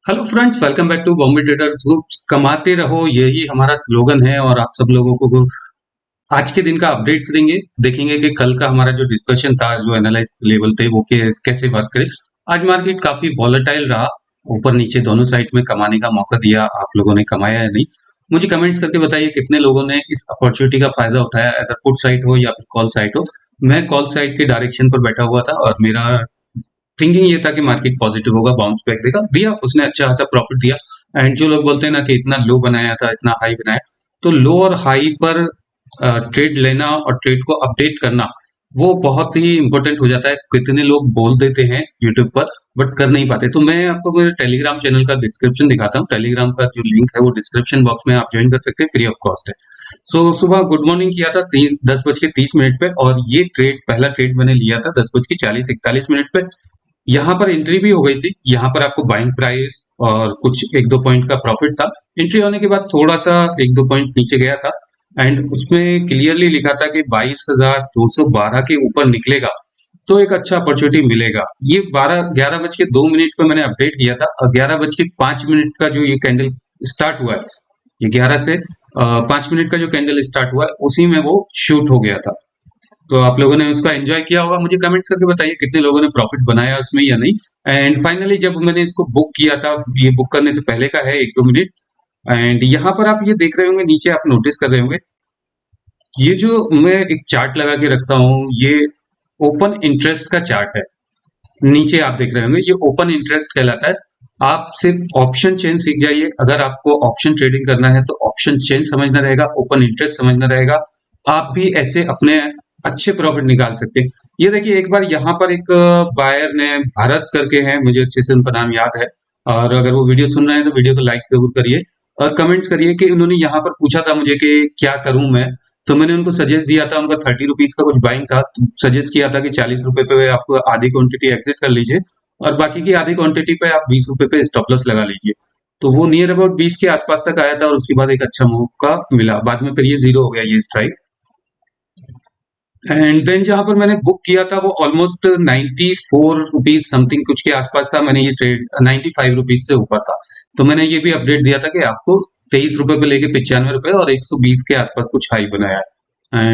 Hello friends, welcome back to Bombay Traders Group. कमाते रहो, यही हमारा स्लोगन है। और आप सब लोगों को आज के दिन का अपडेट्स देंगे। देखेंगे कि कल का हमारा जो डिस्कशन था, जो एनालाइज लेवल थे, वो कैसे वर्क करे। आज मार्केट काफी वॉलेटाइल रहा, ऊपर नीचे दोनों साइड में कमाने का मौका दिया। आप लोगों ने कमाया या नहीं, मुझे कमेंट्स करके बताइए कितने लोगों ने इस अपॉर्चुनिटी का फायदा उठाया, अगर पुट साइड हो या फिर कॉल साइड हो। मैं कॉल साइड के डायरेक्शन पर बैठा हुआ था और मेरा थिंकिंग ये था कि मार्केट पॉजिटिव होगा, बाउंस बैक देगा। दिया उसने, अच्छा खासा प्रॉफिट दिया। एंड जो लोग बोलते हैं ना कि इतना लो बनाया था, इतना हाई बनाया, तो लो और हाई पर ट्रेड लेना और ट्रेड को अपडेट करना वो बहुत ही इंपॉर्टेंट हो जाता है। कितने लोग बोल देते हैं यूट्यूब पर बट कर नहीं पाते। तो मैं आपको मेरे टेलीग्राम चैनल का डिस्क्रिप्शन दिखाता हूँ। टेलीग्राम का जो लिंक है वो डिस्क्रिप्शन बॉक्स में आप ज्वाइन कर सकते हैं, फ्री ऑफ कॉस्ट है। सुबह गुड मॉर्निंग किया था 10:30 पे, और ये पहला ट्रेड मैंने लिया था 10:40-41 पे। यहाँ पर एंट्री भी हो गई थी। यहाँ पर आपको बाइंग प्राइस और कुछ एक दो पॉइंट का प्रॉफिट था। एंट्री होने के बाद थोड़ा सा एक दो पॉइंट नीचे गया था एंड उसमें क्लियरली लिखा था कि 22,212 के ऊपर निकलेगा तो एक अच्छा अपॉर्चुनिटी मिलेगा। ये 11:02 पे मैंने अपडेट किया था, और 11:05 का जो ये कैंडल स्टार्ट हुआ है, ये 11 से 5 मिनट का जो कैंडल स्टार्ट हुआ है, उसी में वो शूट हो गया था। तो आप लोगों ने उसका एंजॉय किया होगा। मुझे कमेंट्स करके बताइए कितने लोगों ने प्रॉफिट बनाया उसमें या नहीं। एंड फाइनली जब मैंने इसको बुक किया था, ये बुक करने से पहले का है, 1-2 मिनट। एंड यहाँ पर आप ये देख रहे होंगे, नीचे आप नोटिस कर रहे होंगे, ये जो मैं एक चार्ट लगा के रखता हूँ, ये ओपन इंटरेस्ट का चार्ट है। नीचे आप देख रहे होंगे, ये ओपन इंटरेस्ट कहलाता है। आप सिर्फ ऑप्शन चेन सीख जाइए। अगर आपको ऑप्शन ट्रेडिंग करना है तो ऑप्शन चेन समझना रहेगा, ओपन इंटरेस्ट समझना रहेगा। आप भी ऐसे अपने अच्छे प्रॉफिट निकाल सकते हैं। ये देखिए, एक बार यहाँ पर एक बायर ने, भारत करके हैं, मुझे अच्छे से उनका नाम याद है। और अगर वो वीडियो सुन रहे हैं तो वीडियो को लाइक जरूर करिए और कमेंट्स करिए कि उन्होंने यहाँ पर पूछा था मुझे कि क्या करूं मैं। तो मैंने उनको सजेस्ट दिया था, उनका 30 रुपीज का कुछ बाइंग था, तो सजेस्ट किया था कि 40 रुपए पे आप आधी क्वांटिटी एग्जिट कर लीजिए और बाकी की आधी क्वांटिटी पे आप 20 रुपए पे स्टॉप लॉस लगा लीजिए। तो वो नियर अबाउट 20 के आसपास तक आया था और उसके बाद एक अच्छा मौका मिला। बाद में फिर ये जीरो हो गया, ये स्ट्राइक। एंड देन जहां पर मैंने बुक किया था वो ऑलमोस्ट 94 रुपीज समथिंग कुछ के आसपास था। मैंने ये ट्रेड 95 रुपीज से ऊपर था। तो मैंने ये भी अपडेट दिया था कि आपको 23 रुपए पे लेके 95 रुपए और 120 के आसपास कुछ हाई बनाया है।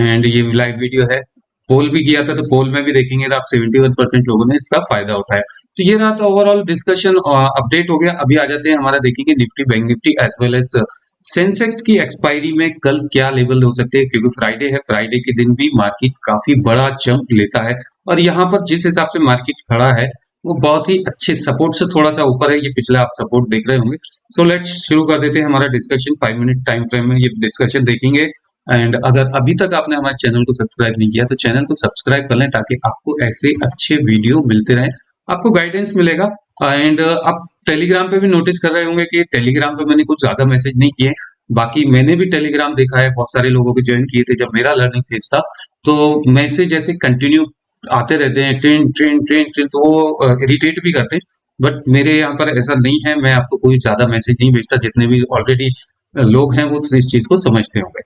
एंड ये लाइव वीडियो है। पोल भी किया था, तो पोल में भी देखेंगे तो आप 71% लोगों ने इसका फायदा उठाया। तो ये रहा था ओवरऑल डिस्कशन, अपडेट हो गया। अभी आ जाते हैं, हमारा देखेंगे Nifty, bank Nifty as well as Sensex की एक्सपायरी में कल क्या लेवल हो सकते हैं, क्योंकि फ्राइडे है। फ्राइडे के दिन भी मार्केट काफी बड़ा जंप लेता है और यहाँ पर जिस हिसाब से मार्केट खड़ा है वो बहुत ही अच्छे सपोर्ट से थोड़ा सा ऊपर है। ये पिछला आप सपोर्ट देख रहे होंगे। सो लेट्स शुरू कर देते हैं हमारा डिस्कशन। 5 मिनट टाइम फ्रेम में ये डिस्कशन देखेंगे। एंड अगर अभी तक आपने हमारे चैनल को सब्सक्राइब नहीं किया तो चैनल को सब्सक्राइब कर लें, ताकि आपको ऐसे अच्छे वीडियो मिलते रहें, आपको गाइडेंस मिलेगा। एंड आप टेलीग्राम पे भी नोटिस कर रहे होंगे कि टेलीग्राम पे मैंने कुछ ज्यादा मैसेज नहीं किए। बाकी मैंने भी टेलीग्राम देखा है, बहुत सारे लोगों को ज्वाइन किए थे जब मेरा लर्निंग फेज था। तो मैसेज ऐसे कंटिन्यू आते रहते हैं, ट्रेन ट्रेन ट्रेन ट्रेन, तो वो इरिटेट भी करते हैं। बट मेरे यहाँ पर ऐसा नहीं है, मैं आपको कोई ज्यादा मैसेज नहीं भेजता। जितने भी ऑलरेडी लोग हैं वो इस चीज को समझते होंगे।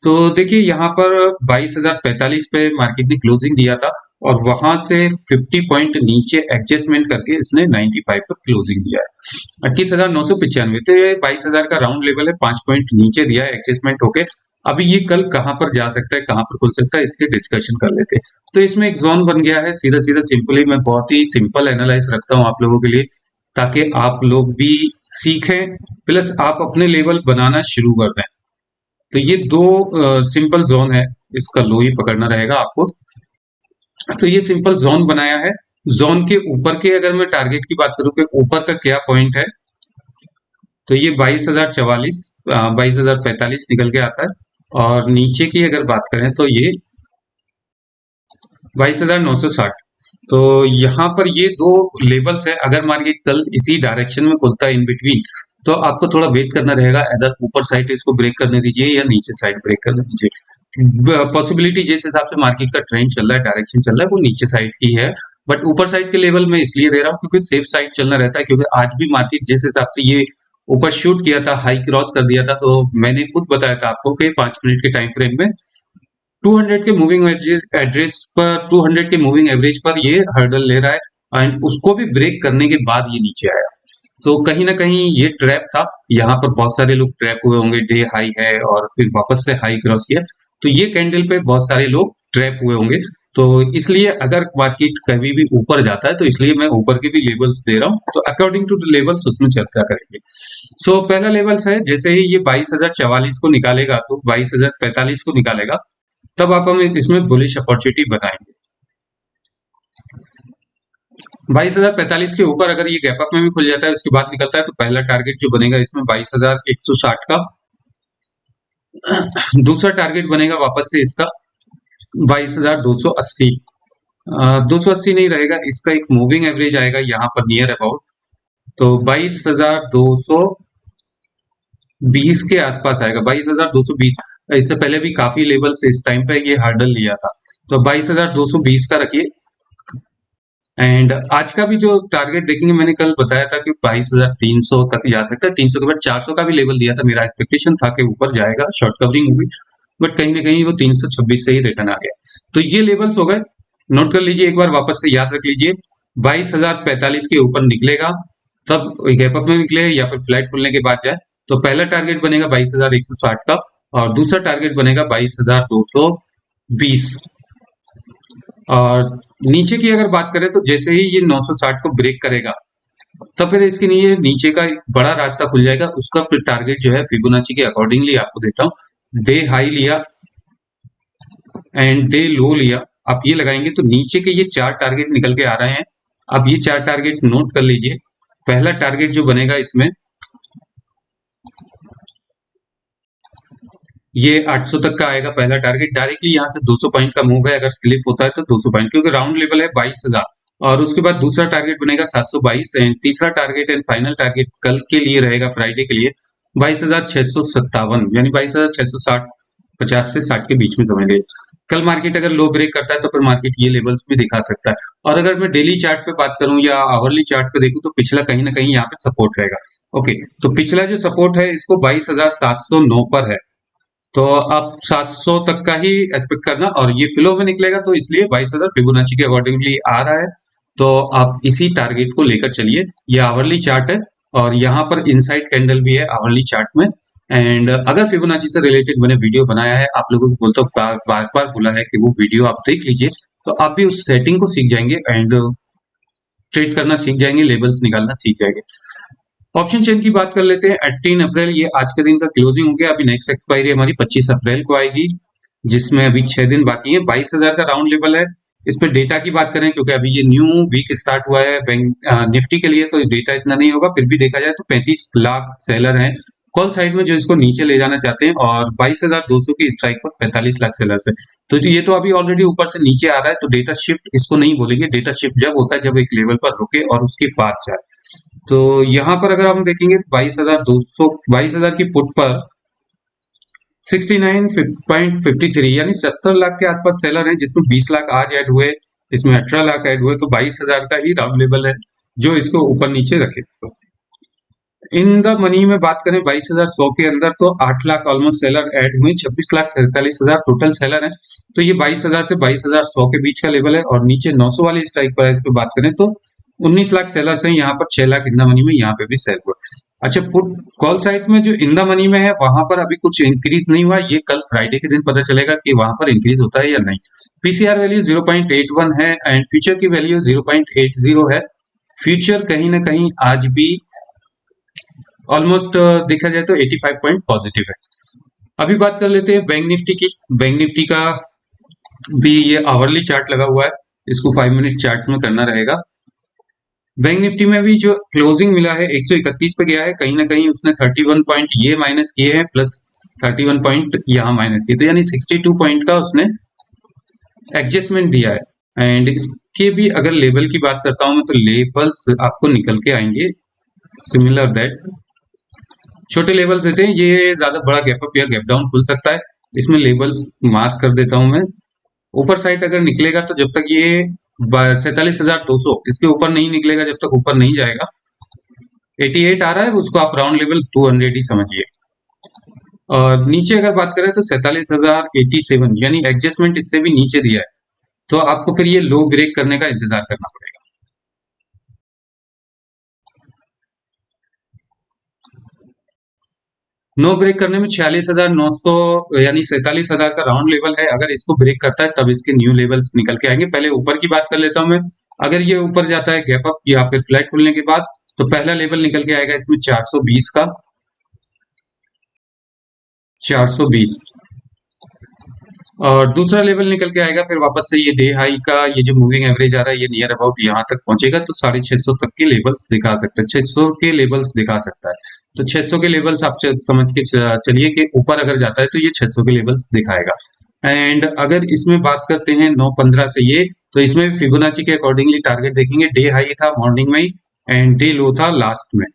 तो देखिए, यहाँ पर 22,045 पे मार्केट ने क्लोजिंग दिया था और वहां से 50 पॉइंट नीचे एडजस्टमेंट करके इसने 95 पर क्लोजिंग दिया है, 21,995। तो ये 22,000 का राउंड लेवल है, 5 पॉइंट नीचे दिया है एडजस्टमेंट होके। अभी ये कल कहां पर जा सकता है, कहां पर खुल सकता है, इसके डिस्कशन कर लेते हैं। तो इसमें एक जोन बन गया है, सीधा सीधा सिंपली मैं बहुत ही सिंपल एनालाइज रखता हूं आप लोगों के लिए, ताकि आप लोग भी सीखें प्लस आप अपने लेवल बनाना शुरू कर दें। तो ये दो सिंपल जोन है, इसका लो ही पकड़ना रहेगा आपको। तो ये सिंपल जोन बनाया है। जोन के ऊपर के अगर मैं टारगेट की बात करूं कि ऊपर का क्या पॉइंट है, तो ये 22,044, 22,045 निकल के आता है। और नीचे की अगर बात करें तो ये 22,960। तो यहाँ पर ये दो लेवल्स है। अगर मार्केट कल इसी डायरेक्शन में खुलता है इन बिटवीन, तो आपको थोड़ा वेट करना रहेगा। अगर ऊपर साइड इसको ब्रेक करने दीजिए या नीचे साइड ब्रेक करने दीजिए। पॉसिबिलिटी जिस हिसाब से मार्केट का ट्रेंड चल रहा है, डायरेक्शन चल रहा है, वो नीचे साइड की है। बट ऊपर साइड के लेवल में इसलिए दे रहा हूँ क्योंकि सेफ साइड चलना रहता है। क्योंकि आज भी मार्केट जिस हिसाब से ये ऊपर शूट किया था, हाई क्रॉस कर दिया था, तो मैंने खुद बताया था आपको कि 5 मिनट के टाइम फ्रेम में 200 के मूविंग एड्रेस पर, 200 के मूविंग एवरेज पर ये हर्डल ले रहा है। एंड उसको भी ब्रेक करने के बाद ये नीचे आया। तो कहीं ना कहीं ये ट्रैप था, यहाँ पर बहुत सारे लोग ट्रैप हुए होंगे, डे हाई है और फिर वापस से हाई क्रॉस किया, तो ये कैंडल पे बहुत सारे लोग ट्रैप हुए होंगे। तो इसलिए अगर मार्केट कभी भी ऊपर जाता है तो इसलिए मैं ऊपर के भी लेवल्स दे रहा हूँ, तो अकॉर्डिंग टू द लेवल्स उसमें चर्चा करेंगे। सो पहला लेवल्स है, जैसे ही ये 22,044 को निकालेगा तो 22,045 को निकालेगा, तब आप हम इसमें बुलिश अपॉर्चुनिटी बनाएंगे। 22,045 के ऊपर अगर ये गैप अप में भी खुल जाता है उसके बाद निकलता है, तो पहला टारगेट जो बनेगा इसमें 22,160 का, दूसरा टारगेट बनेगा वापस से इसका 22,280। 280 नहीं रहेगा, इसका एक मूविंग एवरेज आएगा यहाँ पर नियर अबाउट, तो 22,220 के आसपास आएगा, 22,220। इससे पहले भी काफी लेवल्स इस टाइम पे ये हार्डल लिया था, तो 22,220 का रखिए। एंड आज का भी जो टारगेट देखेंगे, मैंने कल बताया था कि 22,300 तक जा सकता है, 300 के बाद 400 का भी लेवल दिया था, मेरा एक्सपेक्टेशन था कि ऊपर जाएगा, शॉर्ट कवरिंग होगी, बट कहीं ना कहीं वो 326 से ही रिटर्न आ गया। तो ये लेवल्स हो गए, नोट कर लीजिए एक बार, वापस से याद रख लीजिए। 22,045 के ऊपर निकलेगा तब गैप अप में निकले या फिर फ्लैट खुलने के बाद जाए, तो पहला टारगेट बनेगा 22,160 का और दूसरा टारगेट बनेगा 22,220। और नीचे की अगर बात करें तो जैसे ही ये 960 को ब्रेक करेगा, तब फिर इसके लिए नीचे का एक बड़ा रास्ता खुल जाएगा, उसका फिर टारगेट जो है फिबोनाची के अकॉर्डिंगली आपको देता हूं। डे हाई लिया एंड डे लो लिया, आप ये लगाएंगे तो नीचे के ये 4 टारगेट निकल के आ रहे हैं। आप ये 4 टारगेट नोट कर लीजिए। पहला टारगेट जो बनेगा इसमें, ये 800 तक का आएगा पहला टारगेट। डायरेक्टली यहाँ से 200 पॉइंट का मूव है, अगर स्लिप होता है तो 200 पॉइंट, क्योंकि राउंड लेवल है 22,000। और उसके बाद दूसरा टारगेट बनेगा 722 एंड तीसरा टारगेट एंड फाइनल टारगेट कल के लिए रहेगा, फ्राइडे के लिए 22,657, यानी 22,660, 50 से 60 के बीच में समझ लीजिए। कल मार्केट अगर लो ब्रेक करता है तो फिर मार्केट ये लेवल्स भी दिखा सकता है। और अगर मैं डेली चार्ट पे बात करूं या आवरली चार्ट पे देखूं तो पिछला कहीं ना कहीं यहाँ पे सपोर्ट रहेगा। ओके, तो पिछला जो सपोर्ट है इसको 22,709 पर है, तो आप 700 तक का ही एक्सपेक्ट करना। और ये फ्लो में निकलेगा तो इसलिए 22,000 फिबोनाची के अकॉर्डिंगली आ रहा है, तो आप इसी टारगेट को लेकर चलिए। ये आवरली चार्ट है और यहाँ पर इनसाइड कैंडल भी है आवरली चार्ट में। एंड अगर फिबोनाची से रिलेटेड मैंने वीडियो बनाया है, आप लोगों को बोलता हूँ, बार बार बोला है कि वो वीडियो आप देख लीजिए, तो आप भी उस सेटिंग को सीख जाएंगे एंड ट्रेड करना सीख जाएंगे, लेवल्स निकालना सीख जाएंगे। ऑप्शन चेन की बात कर लेते हैं। 18 अप्रैल ये आज के दिन का क्लोजिंग हो गया। अभी नेक्स्ट एक्सपायरी हमारी 25 अप्रैल को आएगी, जिसमें अभी 6 दिन बाकी है। 22,000 का राउंड लेवल है। इस पे डेटा की बात करें, क्योंकि अभी ये न्यू वीक स्टार्ट हुआ है बैंक निफ्टी के लिए, तो डेटा इतना नहीं होगा, फिर भी देखा जाए तो 35 लाख सेलर हैं कॉल साइड में जो इसको नीचे ले जाना चाहते हैं, और 22,200 की स्ट्राइक पर 45 लाख सेलर्स है। तो ये तो अभी ऑलरेडी ऊपर से नीचे आ रहा है, तो डेटा शिफ्ट इसको नहीं बोलेंगे। डेटा शिफ्ट जब होता है जब एक लेवल पर रुके और उसके बाद जाए। तो यहाँ पर अगर हम देखेंगे 22,200, 22,000 की पुट पर 69.53 यानी 70 लाख के आसपास सेलर हैं, जिसमें 20 लाख आज ऐड हुए, इसमें 18 लाख ऐड हुए, तो 22,000 का ही राउंड लेवल है जो इसको ऊपर नीचे रखे। इन द मनी में बात करें 22,100 के अंदर, तो 8 लाख ऑलमोस्ट सेलर ऐड हुए, 26,47,000 टोटल सेलर हैं। तो ये 22,000 से 22,100 के बीच का लेवल है। और नीचे 900 वाली स्ट्राइक प्राइस पे बात करें तो 19 लाख सेलर्स हैं, यहाँ पर 6 लाख इन द मनी में यहाँ पे भी सेल हुआ। अच्छा, पुट कॉल साइड में जो इन द मनी में है वहां पर अभी कुछ इंक्रीज नहीं हुआ, ये कल फ्राइडे के दिन पता चलेगा कि वहां पर इंक्रीज होता है या नहीं। पीसीआर वैल्यू 0.81 है एंड फ्यूचर की वैल्यू 0.80 है। फ्यूचर कहीं ना कहीं आज भी ऑलमोस्ट देखा जाए तो 85 पॉइंट पॉजिटिव है। अभी बात कर लेते हैं बैंक निफ्टी की। बैंक निफ्टी का भी ये आवरली चार्ट लगा हुआ है, इसको 5 मिनट चार्ट में करना रहेगा। बैंक निफ्टी में भी जो क्लोजिंग मिला है 131 पे गया है, कहीं ना कहीं उसने 31 पॉइंट ये माइनस किए हैं, प्लस 31 पॉइंट यहाँ माइनस किए, तो यानी 62 पॉइंट का उसने एडजस्टमेंट दिया है। एंड इसके भी अगर लेवल की बात करता हूं मैं, तो लेवल्स आपको निकल के आएंगे सिमिलर दैट। छोटे लेवल्स देते हैं, ये ज्यादा बड़ा गैप अप या गैप डाउन खुल सकता है, इसमें लेवल्स मार्क कर देता हूं मैं। ऊपर साइड अगर निकलेगा तो जब तक ये 47,200 इसके ऊपर नहीं निकलेगा, जब तक ऊपर नहीं जाएगा, 88 आ रहा है उसको आप राउंड लेवल 200 ही समझिए। और नीचे अगर बात करें तो 47,087 यानी एडजस्टमेंट इससे भी नीचे दिया है, तो आपको फिर ये लो ब्रेक करने का इंतजार करना पड़ेगा। नो ब्रेक करने में 46,900 यानी 47,000 का राउंड लेवल है। अगर इसको ब्रेक करता है तब इसके न्यू लेवल्स निकल के आएंगे। पहले ऊपर की बात कर लेता हूं मैं। अगर ये ऊपर जाता है गैप अप या फिर फ्लैट खुलने के बाद, तो पहला लेवल निकल के आएगा इसमें 420 का, 420। और दूसरा लेवल निकल के आएगा फिर वापस से ये डे हाई का, ये जो मूविंग एवरेज आ रहा है ये नियर अबाउट यहाँ तक पहुंचेगा, तो 650 तक के लेवल्स दिखा सकता है, 600 के लेवल्स दिखा सकता है। तो 600 के लेवल्स आप समझ के चलिए कि ऊपर अगर जाता है तो ये 600 के लेवल्स दिखाएगा। एंड अगर इसमें बात करते हैं 9:15 से ये, तो इसमें फिबोनाची के अकॉर्डिंगली टारगेट देखेंगे। डे हाई था मॉर्निंग में एंड डे लो था लास्ट में।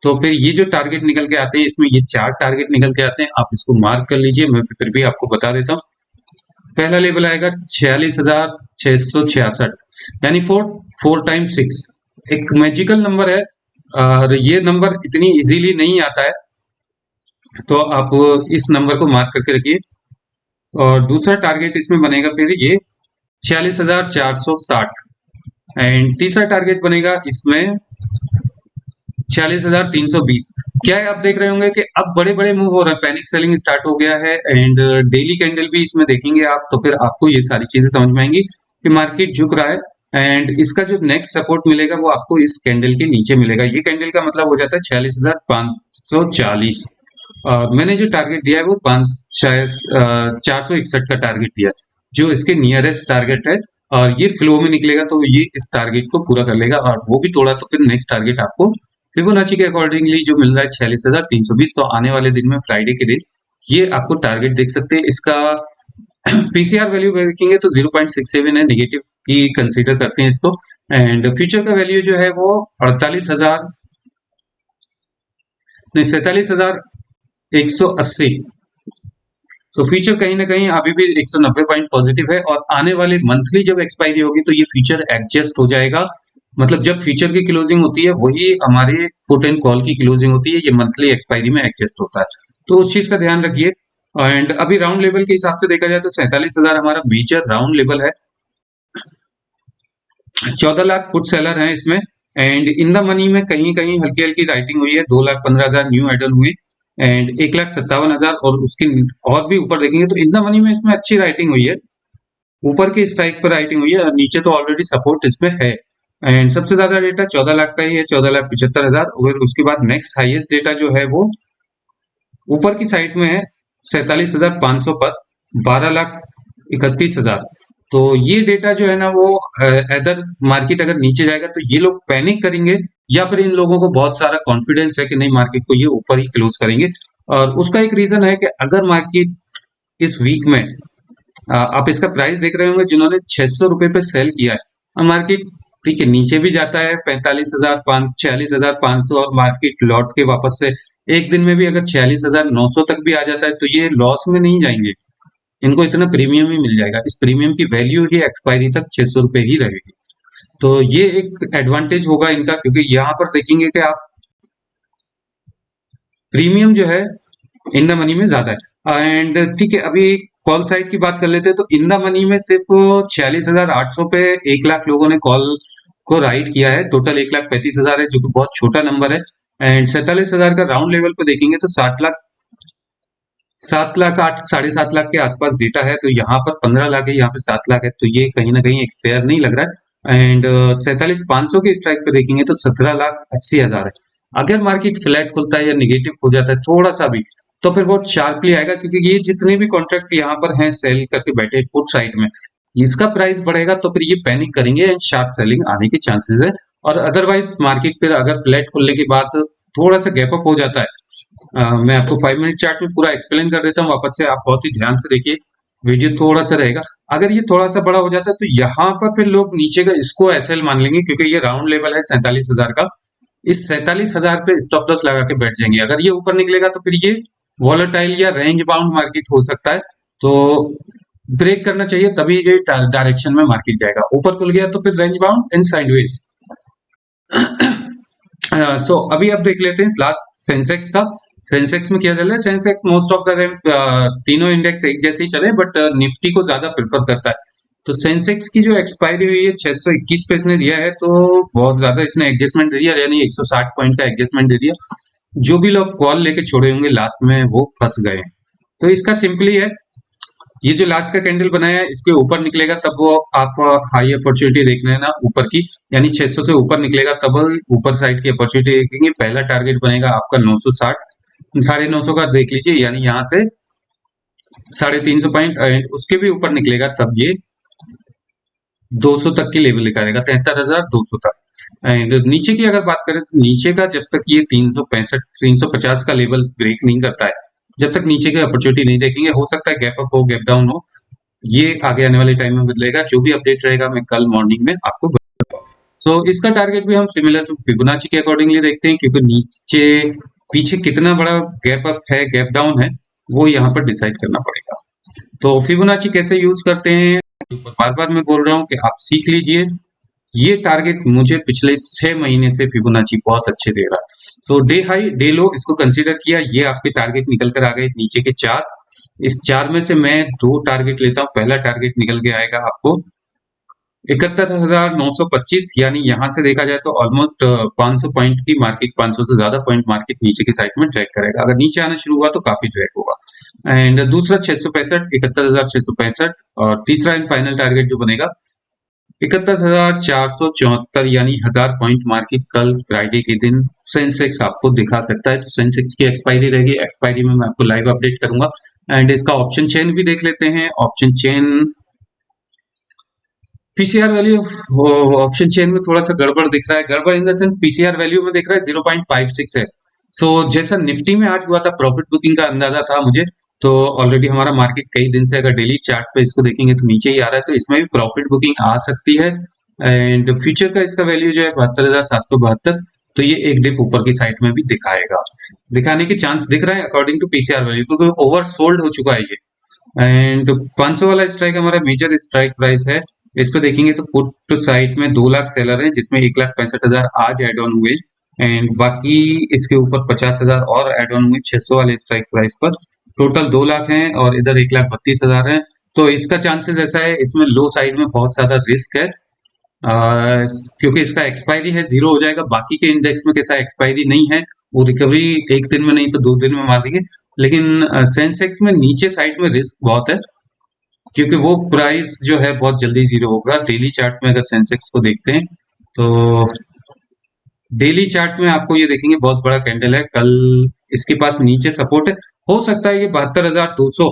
तो फिर ये जो टारगेट निकल के आते हैं, इसमें ये 4 टारगेट निकल के आते हैं, आप इसको मार्क कर लीजिए। मैं फिर भी आपको बता देता हूँ। पहला लेवल आएगा 46,666, यानी 4 टाइम्स 6 एक मैजिकल नंबर है, और ये नंबर इतनी इजीली नहीं आता है, तो आप इस नंबर को मार्क करके रखिए। और दूसरा टारगेट इसमें बनेगा फिर ये 46,460, एंड तीसरा टारगेट बनेगा इसमें 46,320। क्या है, आप देख रहे होंगे कि अब बड़े बड़े मूव हो रहे हैं, पैनिक सेलिंग स्टार्ट हो गया है, एंड डेली कैंडल भी इसमें देखेंगे आप, तो फिर आपको ये सारी चीजें समझ में आएंगी कि मार्केट झुक रहा है। एंड इसका जो नेक्स्ट सपोर्ट मिलेगा वो आपको इस कैंडल के नीचे मिलेगा। ये कैंडल का मतलब हो जाता है 46,540। मैंने जो टारगेट दिया है वो 461 का टारगेट दिया है, जो इसके नियरेस्ट टारगेट है, और ये फ्लो में निकलेगा तो ये इस टारगेट को पूरा कर लेगा, और वो भी तोड़ा तो फिर नेक्स्ट टारगेट आपको फिबोनाची के अकॉर्डिंगली जो मिल रहा है 46,320। तो आने वाले दिन में फ्राइडे के दिन ये आपको टारगेट देख सकते हैं। इसका पीसीआर वैल्यू देखेंगे तो 0.67 है, नेगेटिव की कंसीडर करते हैं इसको। एंड फ्यूचर का वैल्यू जो है वो 48,000 नहीं 47,180। तो फ्यूचर कहीं ना कहीं अभी भी 190 पॉइंट पॉजिटिव है, और आने वाले मंथली जब एक्सपायरी होगी तो ये फ्यूचर एडजस्ट हो जाएगा। मतलब जब फ्यूचर की क्लोजिंग होती है वही हमारे पुट एंड कॉल की क्लोजिंग होती है, ये मंथली एक्सपायरी में एडजस्ट होता है, तो उस चीज का ध्यान रखिए। एंड अभी राउंड लेवल के हिसाब से देखा जाए तो 47,000 हमारा मेजर राउंड लेवल है। 14 लाख पुट सेलर हैं इसमें, एंड इन द मनी में कहीं कहीं हल्की हल्की राइटिंग हुई है। 2,15,000 न्यू एडन हुई, एंड 1,57,000, और उसकी और भी ऊपर देखेंगे तो इन द मनी में इसमें अच्छी राइटिंग हुई है। ऊपर के स्ट्राइक पर राइटिंग हुई है, और नीचे तो ऑलरेडी सपोर्ट इसमें है। एंड सबसे ज्यादा डेटा 14 लाख का ही है, 14,75,000। और उसके बाद नेक्स्ट हाईएस्ट डेटा जो है वो ऊपर की साइड में है 47,500 पर, 12,31,000। तो ये डेटा जो है ना वो अदर मार्केट अगर नीचे जाएगा तो ये लोग पैनिक करेंगे, या फिर इन लोगों को बहुत सारा कॉन्फिडेंस है कि नहीं मार्केट को ये ऊपर ही क्लोज करेंगे। और उसका एक रीजन है कि अगर मार्केट इस वीक में आप इसका प्राइस देख रहे होंगे, जिन्होंने 600 रुपए पे सेल किया है, और मार्केट ठीक है नीचे भी जाता है 46,500 और मार्केट लौट के वापस से एक दिन में भी अगर 46,900 तक भी आ जाता है तो ये लॉस में नहीं जाएंगे, इनको इतना प्रीमियम ही मिल जाएगा। इस प्रीमियम की वैल्यू ही एक्सपायरी तक 600 रुपए ही रहेगी। तो ये एक एडवांटेज होगा इनका, क्योंकि यहाँ पर देखेंगे कि आप प्रीमियम जो है इन द मनी में ज्यादा है। एंड ठीक है, अभी कॉल साइड की बात कर लेते हैं, तो इन द मनी में सिर्फ 46,800 पे 1 लाख लोगों ने कॉल को राइट किया है। टोटल 1,35,000 है, जो कि बहुत छोटा नंबर है। एंड 47,000 का राउंड लेवल पे देखेंगे तो 7 लाख 8 7.5 लाख के आसपास डेटा है। तो यहाँ पर 15 लाख है, यहाँ पे 7 लाख है, तो ये कहीं ना कहीं एक फेयर नहीं लग रहा है। एंड 47,500 के स्ट्राइक पे देखेंगे तो 17,80,000 है। अगर मार्केट फ्लैट खुलता है या निगेटिव हो जाता है थोड़ा सा भी, तो फिर बहुत शार्पली आएगा, क्योंकि ये जितने भी कॉन्ट्रैक्ट यहाँ पर हैं सेल करके बैठे पुट साइड में, इसका प्राइस बढ़ेगा तो फिर ये पैनिक करेंगे एंड शार्प सेलिंग आने के चांसेस है। और अदरवाइज मार्केट फिर अगर फ्लैट खुलने के बाद थोड़ा सा गैप अप हो जाता है, मैं आपको 5 मिनट चार्ट में पूरा एक्सप्लेन कर देता हूँ वापस से, आप बहुत ही ध्यान से देखिए, वीडियो थोड़ा सा रहेगा। अगर ये थोड़ा सा बड़ा हो जाता है तो यहाँ पर फिर लोग नीचे का इसको एसएल मान लेंगे, क्योंकि ये राउंड लेवल है 47,000 का। इस 47,000 पे स्टॉप लॉस लगा के बैठ जाएंगे। अगर ये ऊपर निकलेगा तो फिर ये वॉलेटाइल या रेंज बाउंड मार्केट हो सकता है, तो ब्रेक करना चाहिए, तभी ये डायरेक्शन में मार्केट जाएगा। ऊपर खुल गया तो फिर रेंज बाउंड एंड साइडवेज। सो अभी आप देख लेते हैं लास्ट सेंसेक्स का। सेंसेक्स में क्या चल रहा है, Sensex most of the time तीनों इंडेक्स एक जैसे ही चले, बट निफ्टी को ज्यादा प्रेफर करता है। तो सेंसेक्स की जो एक्सपायरी हुई है 621 पे इसने दिया है, तो बहुत ज्यादा इसने एडजस्टमेंट दे दिया, यानी 160 पॉइंट का एडजस्टमेंट दे दिया। जो भी लोग कॉल लेके छोड़े होंगे लास्ट में वो फंस गए हैं। तो इसका सिंपली है, ये जो लास्ट का कैंडल बनाया है इसके ऊपर निकलेगा तब वो आप हाई अपॉर्चुनिटी देख रहे हैं ना ऊपर की, यानी 600 से ऊपर निकलेगा तब ऊपर साइड की अपॉर्चुनिटी देखेंगे। पहला टारगेट बनेगा आपका 960, 950 का देख लीजिए, यानी यहाँ से 350 पॉइंट, एंड उसके भी ऊपर निकलेगा तब ये 200 तक की लेवल दिखाएगा, 73,200 तक। एंड नीचे की अगर बात करें तो नीचे का जब तक ये 365 350 का लेवल ब्रेक नहीं करता है, जब तक नीचे की अपॉर्चुनिटी नहीं देखेंगे। हो सकता है गैप अप हो, गैप डाउन हो, ये आगे आने वाले टाइम में बदलेगा। जो भी अपडेट रहेगा मैं कल मॉर्निंग में आपको बताऊंगा। सो इसका टारगेट भी हम सिमिलर टू फिबोनाची के अकॉर्डिंगली देखते हैं, क्योंकि नीचे पीछे कितना बड़ा गैप अप है, गैप डाउन है, वो यहाँ पर डिसाइड करना पड़ेगा। तो फिबोनाची कैसे यूज करते हैं, बार बार मैं बोल रहा हूँ कि आप सीख लीजिए। ये टारगेट मुझे पिछले 6 महीने से फिबोनाची बहुत अच्छे दे रहा है। सो डे हाई डे लो इसको कंसीडर किया, ये आपके टारगेट निकल कर आ गए नीचे के 4। इस 4 में से मैं 2 टारगेट लेता हूँ। पहला टारगेट निकल के आएगा आपको 71,925, यानी यहां से देखा जाए तो ऑलमोस्ट 500 पॉइंट की मार्केट, 500 से ज्यादा पॉइंट मार्केट नीचे की साइड में ट्रैक करेगा। अगर नीचे आना शुरू हुआ तो काफी ट्रैक होगा। एंड दूसरा 665, 71,665, और तीसरा एंड फाइनल टारगेट जो बनेगा 71,474, यानी 1000 पॉइंट मार्केट कल फ्राइडे के दिन सेंसेक्स आपको दिखा सकता है। तो सेंसेक्स की एक्सपायरी रहेगी, एक्सपायरी में मैं आपको लाइव अपडेट करूंगा। एंड इसका ऑप्शन चेन भी देख लेते हैं। Option chain PCR value, option chain में थोड़ा सा गड़बड़ दिख रहा है। गड़बड़ in the sense PCR value में दिख रहा है 0.56 है। सो जैसा निफ्टी में आज हुआ था, प्रॉफिट बुकिंग का अंदाजा था मुझे, तो ऑलरेडी हमारा मार्केट कई दिन से अगर डेली चार्ट पे इसको देखेंगे तो नीचे ही आ रहा है, तो इसमें भी प्रॉफिट बुकिंग आ सकती है। एंड फ्यूचर का इसका वैल्यू जो है 72,772, तो ये एक डिप ऊपर की साइड में भी दिखाएगा, दिखाने के चांस दिख रहा है अकॉर्डिंग टू पीसीआर वैल्यू, क्योंकि ओवर सोल्ड हो चुका है ये। एंड 500 वाला स्ट्राइक हमारा मेजर स्ट्राइक प्राइस है। इस पे देखेंगे तो पुट साइड में 2 लाख सेलर हैं, जिसमें 1,65,000 आज एड ऑन हुए, एंड बाकी इसके ऊपर 50,000 और एड ऑन हुए 600 वाले स्ट्राइक प्राइस पर। टोटल 2 लाख हैं और इधर 1,32,000 है। तो इसका चांसेस ऐसा है, इसमें लो साइड में बहुत ज्यादा रिस्क है, क्योंकि इसका एक्सपायरी है, जीरो हो जाएगा। बाकी के इंडेक्स में कैसा एक्सपायरी नहीं है, वो रिकवरी एक दिन में नहीं तो 2 दिन में मार देंगे। लेकिन सेंसेक्स में नीचे साइड में रिस्क बहुत है, क्योंकि वो प्राइस जो है बहुत जल्दी जीरो होगा। डेली चार्ट में अगर सेंसेक्स को देखते हैं तो डेली चार्ट में आपको ये देखेंगे बहुत बड़ा कैंडल है, कल इसके पास नीचे सपोर्ट है। हो सकता है ये 72,200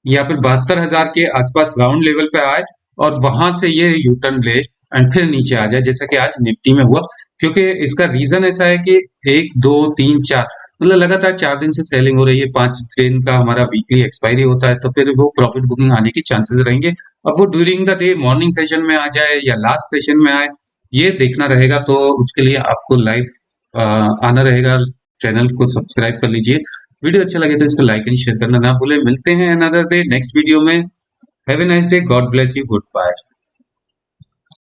या फिर 72,000 के आसपास राउंड लेवल पे आए और वहां से ये यू टर्न ले एंड फिर नीचे आ जाए, जैसा कि आज निफ्टी में हुआ। क्योंकि इसका रीजन ऐसा है कि 1 2 3 4 मतलब लगातार 4 दिन से सेलिंग हो रही है। 5 दिन का हमारा वीकली एक्सपायरी होता है, तो फिर वो प्रॉफिट बुकिंग आने की चांसेस रहेंगे। अब वो during the day morning session में आ जाए या लास्ट सेशन में आए, ये देखना रहेगा। तो उसके लिए आपको लाइव आना रहेगा। चैनल को सब्सक्राइब कर लीजिए। वीडियो अच्छा लगे तो इसको लाइक एंड शेयर करना ना भूलें। मिलते हैं अनदर डे नेक्स्ट वीडियो में। Have a nice day, God bless you, good bye.